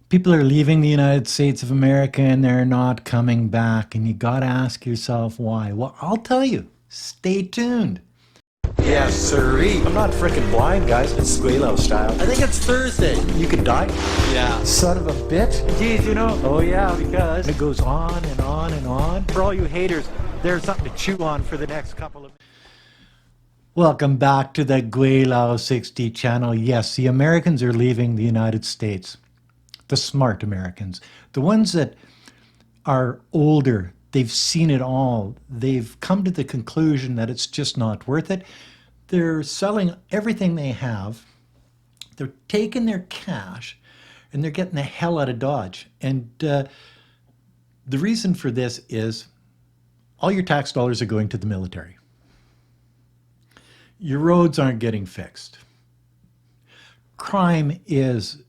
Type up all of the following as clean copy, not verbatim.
People are leaving the United States of America and they're not coming back. And you got to ask yourself why. Well, I'll tell you. Stay tuned. Yes, sirree. I'm not freaking blind, guys. It's Gweilo style. I think it's Thursday. You could die. Yeah. Son of a bitch. Geez, you know. Oh, yeah, because It goes on and on and on. for all you haters, there's something to chew on for the next couple of... Welcome back to the Gweilo 60 channel. Yes, the Americans are leaving the United States. The smart Americans. The ones that are older. They've seen it all. They've come to the conclusion that it's just not worth it. They're selling everything they have. They're taking their cash and they're getting the hell out of Dodge. And the reason for this is all your tax dollars are going to the military. Your roads aren't getting fixed. Crime is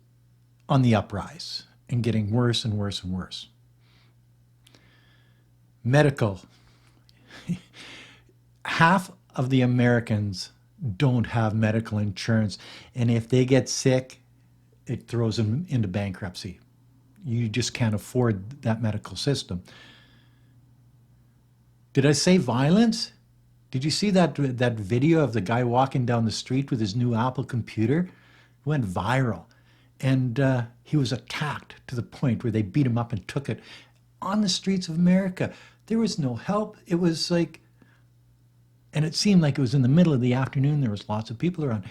on the uprise and getting worse and worse and worse. Medical. Half of the Americans don't have medical insurance, and if they get sick, it throws them into bankruptcy. You just can't afford that medical system. Did I say violence? Did you see that video of the guy walking down the street with his new Apple computer? It went viral. And he was attacked to the point where they beat him up and took it on the streets of America. There was no help. It was like, and it seemed like it was in the middle of the afternoon. There was lots of people around.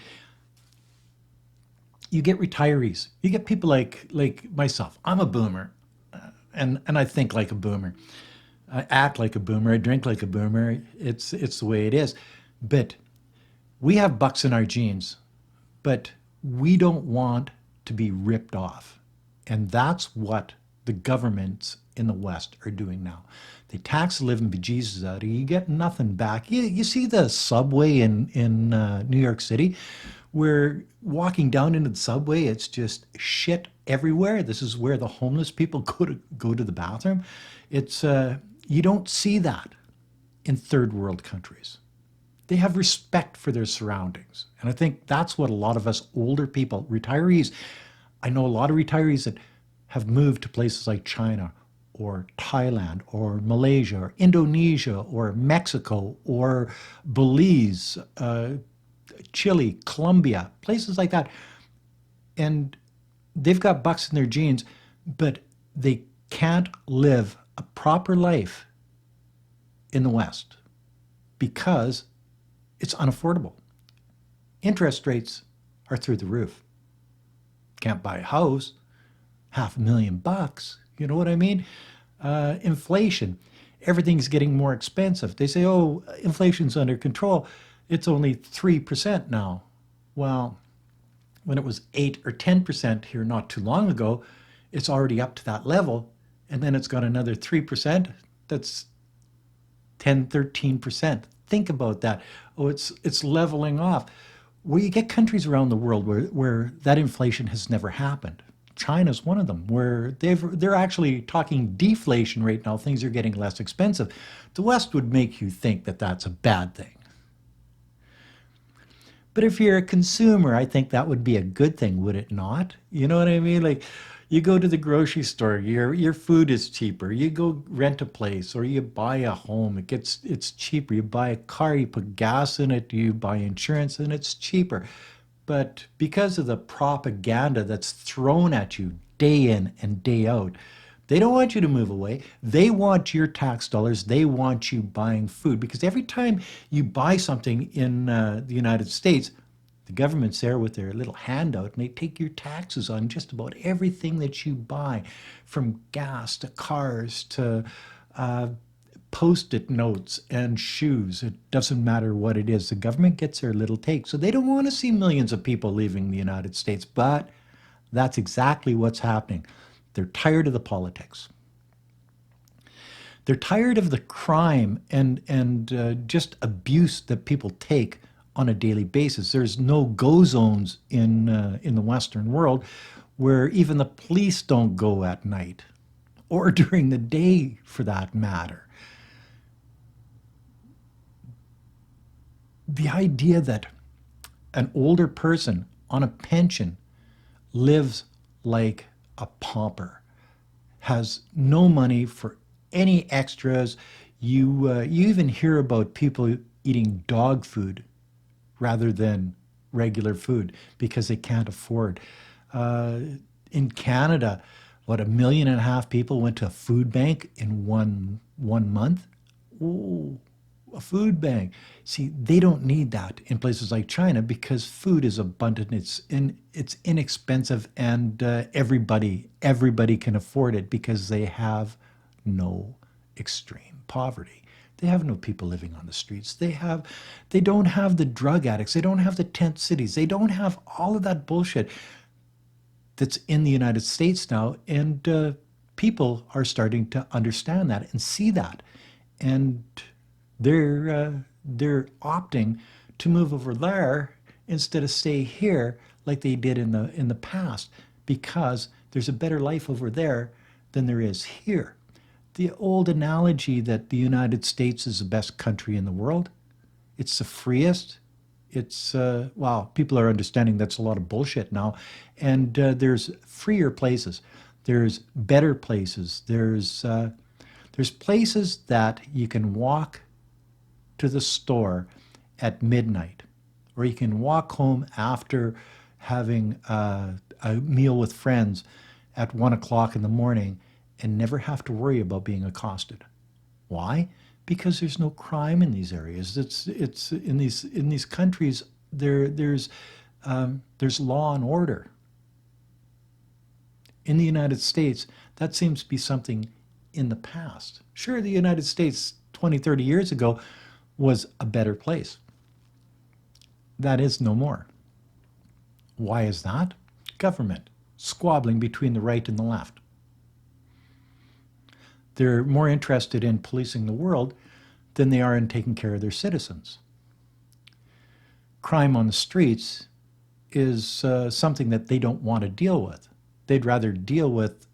You get retirees. You get people like myself. I'm a boomer, and I think like a boomer. I act like a boomer. I drink like a boomer. It's the way it is. But we have bucks in our jeans, but we don't want to be ripped off. And that's what the governments in the West are doing now. They tax the living bejesus out of you. You get nothing back. You see the subway in New York City, where walking down into the subway, it's just shit everywhere. This is where the homeless people go to the bathroom. It's you don't see that in third world countries. They have respect for their surroundings. And I think that's what a lot of us older people, retirees, I know a lot of retirees that have moved to places like China or Thailand or Malaysia or Indonesia or Mexico or Belize, Chile, Colombia, places like that. And they've got bucks in their jeans, but they can't live a proper life in the West because it's unaffordable. Interest rates are through the roof. Can't buy a house, $500,000. You know what I mean? Inflation. Everything's getting more expensive. They say, oh, inflation's under control. It's only 3% now. Well, when it was 8 or 10% here not too long ago, it's already up to that level. And then it's got another 3%. That's 10, 13%. Think about that. Oh, it's leveling off. Well, you get countries around the world where that inflation has never happened. China's one of them, where they're actually talking deflation right now. Things are getting less expensive. The West would make you think that that's a bad thing. But if you're a consumer, I think that would be a good thing, would it not? You know what I mean? Like, you go to the grocery store, your food is cheaper. You go rent a place or you buy a home, it's cheaper. You buy a car, you put gas in it, you buy insurance, and it's cheaper. But because of the propaganda that's thrown at you day in and day out, they don't want you to move away. They want your tax dollars. They want you buying food because every time you buy something in the United States, the government's there with their little handout and they take your taxes on just about everything that you buy, from gas to cars to post-it notes and shoes. It doesn't matter what it is. The government gets their little take. So they don't want to see millions of people leaving the United States, but that's exactly what's happening. They're tired of the politics. They're tired of the crime and just abuse that people take on a daily basis. There's no go zones in the Western world where even the police don't go at night or during the day for that matter. The idea that an older person on a pension lives like a pauper, has no money for any extras. You even hear about people eating dog food rather than regular food because they can't afford. Uh, in Canada, what, 1.5 million people went to a food bank in one month? Ooh, a food bank. See, they don't need that in places like China because food is abundant. It's inexpensive, and everybody can afford it because they have no extreme poverty. They have no people living on the streets. They don't have the drug addicts. They don't have the tent cities. They don't have all of that bullshit that's in the United States now, and people are starting to understand that and see that, and they're opting to move over there instead of stay here like they did in the past because there's a better life over there than there is here. The old analogy that the United States is the best country in the world, it's the freest. It's wow, people are understanding that's a lot of bullshit now, and there's freer places, there's better places, there's places that you can walk to the store at midnight, or you can walk home after having a meal with friends at 1 o'clock in the morning and never have to worry about being accosted. Why? Because there's no crime in these areas. It's in these countries there's law and order. In the United States, that seems to be something in the past. Sure, the United States 20, 30 years ago was a better place. That is no more. Why is that? Government squabbling between the right and the left. They're more interested in policing the world than they are in taking care of their citizens. Crime on the streets is something that they don't want to deal with. They'd rather deal with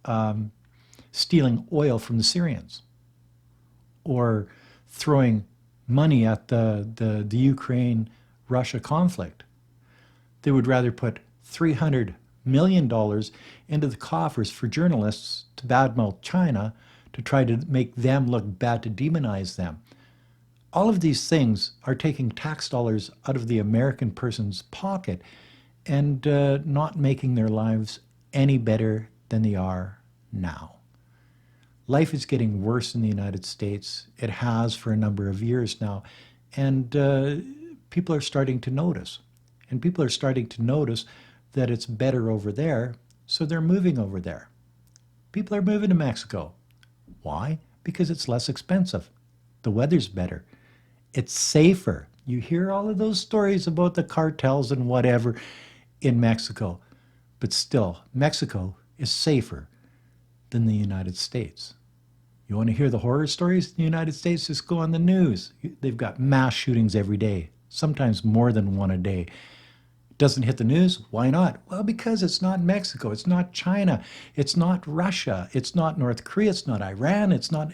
stealing oil from the Syrians or throwing money at the Ukraine-Russia conflict. They would rather put $300 million into the coffers for journalists to badmouth China to try to make them look bad, to demonize them. All of these things are taking tax dollars out of the American person's pocket and not making their lives any better than they are now. Life is getting worse in the United States. It has for a number of years now. And people are starting to notice. And people are starting to notice that it's better over there, so they're moving over there. People are moving to Mexico. Why? Because it's less expensive. The weather's better. It's safer. You hear all of those stories about the cartels and whatever in Mexico. But still, Mexico is safer than the United States. You want to hear the horror stories in the United States? Just go on the news. They've got mass shootings every day, sometimes more than one a day. Doesn't hit the news? Why not? Well, because it's not Mexico, it's not China, it's not Russia, it's not North Korea, it's not Iran, it's not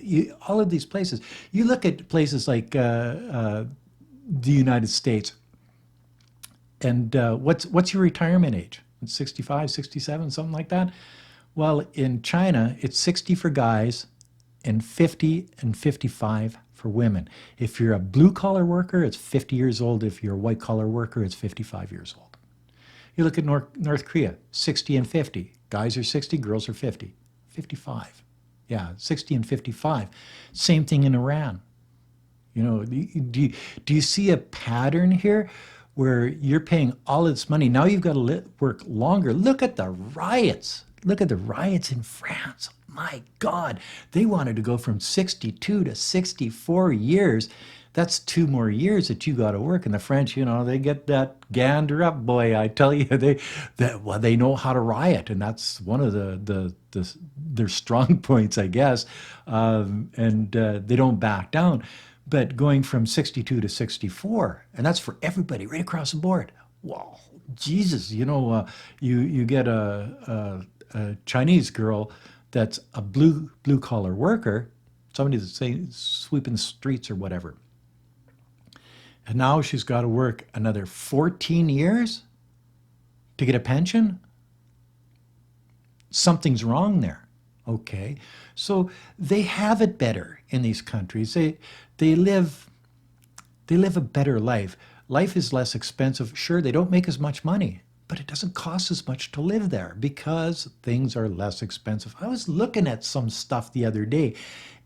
all of these places. You look at places like the United States, and what's your retirement age? It's 65, 67, something like that. Well, in China, it's 60 for guys and 50 and 55 for women. If you're a blue collar worker, it's 50 years old. If you're a white collar worker, it's 55 years old. You look at North Korea, 60 and 50. Guys are 60, girls are 50. 55. Yeah, 60 and 55. Same thing in Iran. You know, do you see a pattern here where you're paying all this money? Now you've got to work longer. Look at the riots. Look at the riots in France. My God, they wanted to go from 62 to 64 years. That's 2 more years that you got to work. And the French, you know, they get that gander up, boy. I tell you, they know how to riot, and that's one of their strong points, I guess. And they don't back down. But going from 62 to 64, and that's for everybody, right across the board. Wow, Jesus, you know, you get a Chinese girl that's a blue collar worker, somebody that's sweeping the streets or whatever. And now she's got to work another 14 years to get a pension. Something's wrong there. Okay. So they have it better in these countries. They live they live a better life. Life is less expensive. Sure, they don't make as much money, but it doesn't cost as much to live there because things are less expensive. I was looking at some stuff the other day,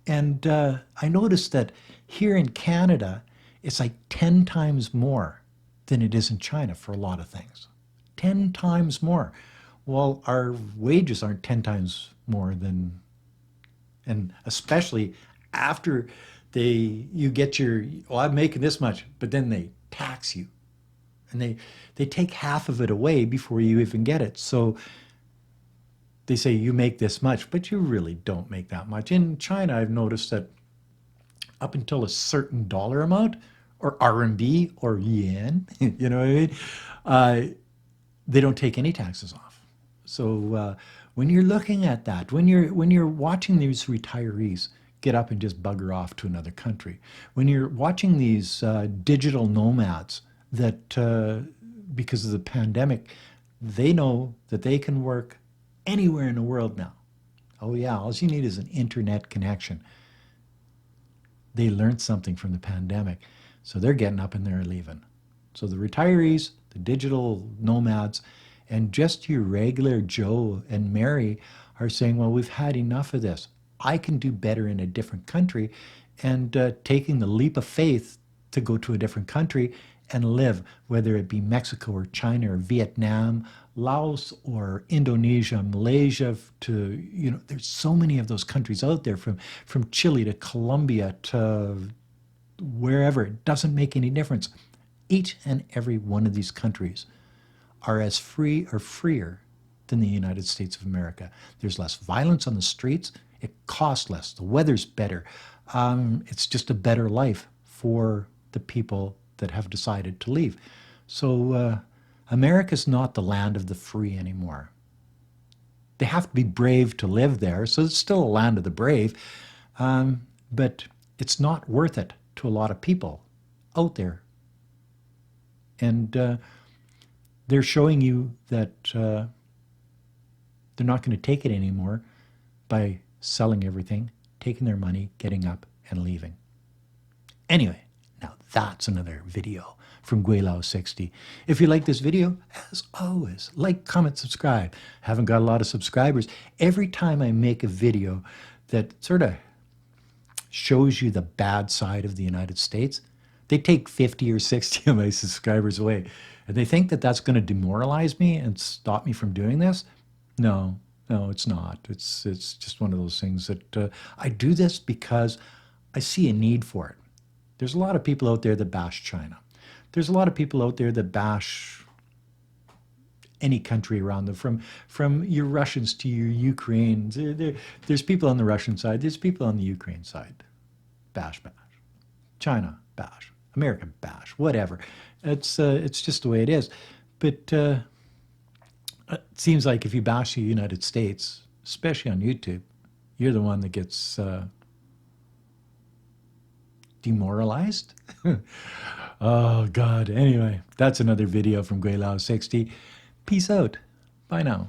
and I noticed that here in Canada, it's like 10 times more than it is in China for a lot of things. 10 times more. Well, our wages aren't 10 times more than, and especially after you get your, well, I'm making this much, but then they tax you and they take half of it away before you even get it. So they say you make this much, but you really don't make that much. In China, I've noticed that up until a certain dollar amount, or RMB or yen, you know what I mean? Uh, they don't take any taxes off. So when you're looking at that, when you're watching these retirees get up and just bugger off to another country, when you're watching these digital nomads that because of the pandemic, they know that they can work anywhere in the world now. Oh yeah, all you need is an internet connection. They learned something from the pandemic, so they're getting up and they're leaving. So the retirees, the digital nomads, and just your regular Joe and Mary are saying, well, we've had enough of this. I can do better in a different country, and taking the leap of faith to go to a different country and live, whether it be Mexico or China or Vietnam, Laos or Indonesia, Malaysia, to, there's so many of those countries out there, from Chile to Colombia to wherever. It doesn't make any difference. Each and every one of these countries are as free or freer than the United States of America. There's less violence on the streets. It costs less. The weather's better. It's just a better life for the people that have decided to leave. So America's not the land of the free anymore. They have to be brave to live there, so it's still a land of the brave, but it's not worth it to a lot of people out there. And they're showing you that they're not going to take it anymore by selling everything, taking their money, getting up, and leaving. Anyway, now that's another video from Gweilo 60. If you like this video, as always, like, comment, subscribe. Haven't got a lot of subscribers. Every time I make a video that sort of shows you the bad side of the United States, they take 50 or 60 of my subscribers away. And they think that that's going to demoralize me and stop me from doing this. No, it's not. It's just one of those things that I do this because I see a need for it. There's a lot of people out there that bash China. There's a lot of people out there that bash any country around them, from your Russians to your Ukrainians. There's people on the Russian side. There's people on the Ukraine side. Bash. China, bash. America, bash. Whatever. It's just the way it is. But it seems like if you bash the United States, especially on YouTube, you're the one that gets demoralized. Oh, God. Anyway, that's another video from Gweilo 60. Peace out. Bye now.